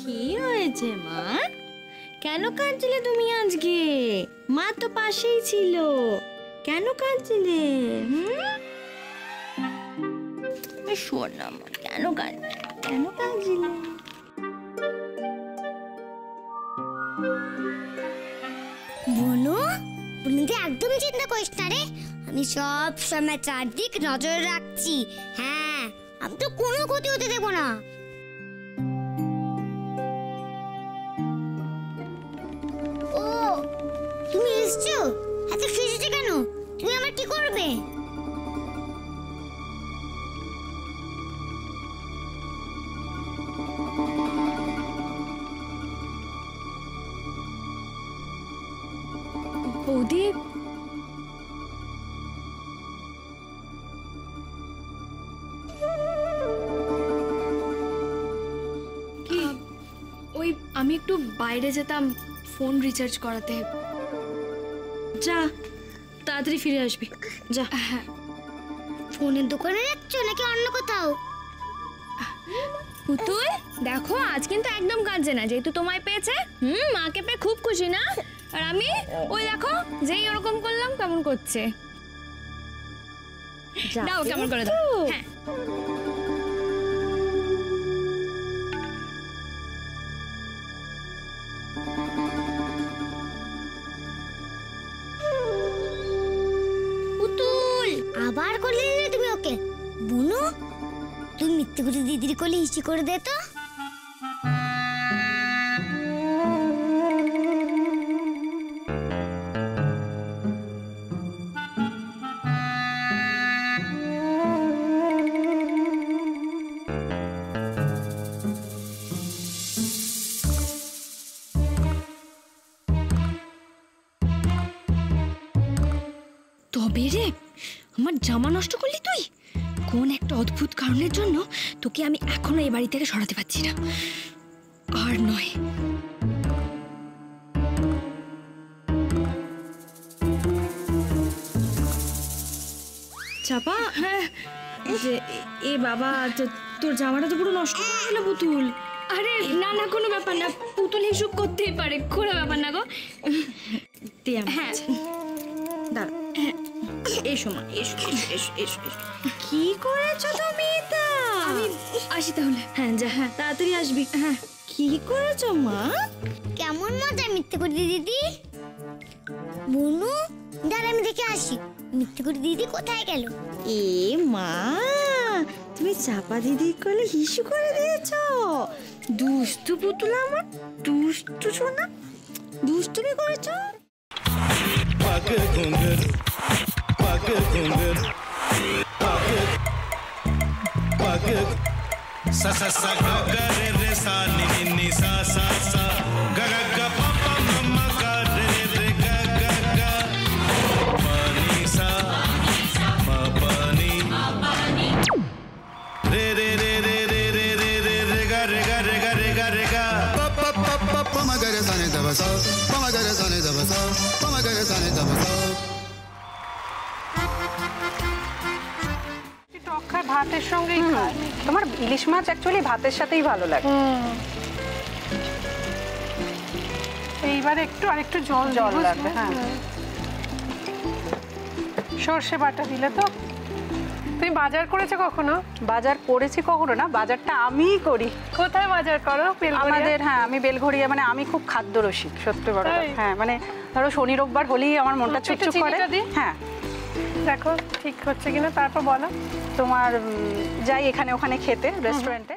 কি হয়েছে মা? কেন কাঁদছিলে তুমি আজকে? মা তো পাশেই ছিল, কেন কাঁদছিলে? শোন না মা, কেন কাঁদছিলে? বনু, তুই একদম চিন্তা করিস না রে, আমি সব সময় চারদিক নজর রাখছি। হ্যাঁ, আমি তো কোনো ক্ষতি হতে দেব না। ও, তুমি এসছো? এত খুশিতে কেন? তুমি আমার কি করবে? বৌদি, কি ওই আমি একটু বাইরে যেতাম ফোন রিচার্জ করাতে। যা, তাড়াতাড়ি ফিরে আসবি, যা। হ্যাঁ, ফোনের দোকানে যাচ্ছ নাকি অন্য কোথাও? পুতুল দেখো, আজ কিন্তু একদম কাঁদছে না, যেহেতু তোমায় পেয়েছে। মাকে পেয়ে খুব খুশি না? আর আমি ওই দেখো, যেই ওরকম করলাম কেমন করছে। দাও, কেমন করে দাও। হ্যাঁ, পুতুল, আবার করলে না তুমি ওকে? বুনু, তুমি মিথ্যে করে দিদির কোলে হিসি করে দে তো। তবে রে, আমার জামা নষ্ট করলি তুই। কোন একটা অদ্ভুত কারণের জন্য তোকে আমি এখনো এই বাড়ি থেকে সরাতে পারছি না। আর নয়, চাপা, হ্যাঁ, যে এ বাবা, তোর জামাটা তো পুরো নষ্ট করে গেল পুতুল। আরে না না, কোনো ব্যাপার না, পুতুল হিসুক করতেই পারে, কোনো ব্যাপার না গো। হ্যাঁ, দাঁড়া, এসো মা, এসো এসো এসো এসো। কি করেছো তুমি তা? আমি আসি তাহলে। হ্যাঁ যা, হ্যাঁ তাড়াতাড়ি আসবি। হ্যাঁ, কি করেছো মা? কেমন মজা মিথ্যে করে দিদি। বুনু, দাঁড়া আমি দেখে আসি মিথ্যে করে দিদি কোথায় গেল। এ মা, তুমি চাপা দিদির কোলে হিসু করে দিয়েছো? দুষ্টু পুতুল আমার, দুষ্টু সোনা, দুষ্টুমি করেছো। पग घुंघर पग घुंघर पग पग सा सा सा ग ग रे रे सा नि नि नि सा सा सा ग ग ग प प म म ग रे रे ग ग ग प नि सा म प नि रे रे रे रे रे रे रे रे रे ग रे ग रे ग रे ग रे ग प प प प प म ग रे सा नि द ब सा म ग रे सा नि द ब सा म ग रे सा नि द ब सा টক খায় ভাতের সঙ্গেই খায়। তোমার ইলিশ মাছ অ্যাকচুয়ালি ভাতের সাথেই ভালো লাগে। এইবার একটু আরেকটু জল লাগবে। হ্যাঁ, সর্ষে বাটা দিলে তো। তুমি বাজার করেছো কখনো? বাজার করেছি কখনো না, বাজারটা আমিই করি। কোথায় বাজার করো? আমাদের, হ্যাঁ, আমি বেলঘড়িয়া, মানে আমি খুব খাদ্য রসিক, সত্যি বড়। হ্যাঁ, মানে ধরো শনি রোববার হলেই আমার মনটা চুপচুপ করে। হ্যাঁ, দেখো ঠিক হচ্ছে কিনা, তারপর বলো। তোমার যাই এখানে ওখানে খেতে, রেস্টুরেন্টে।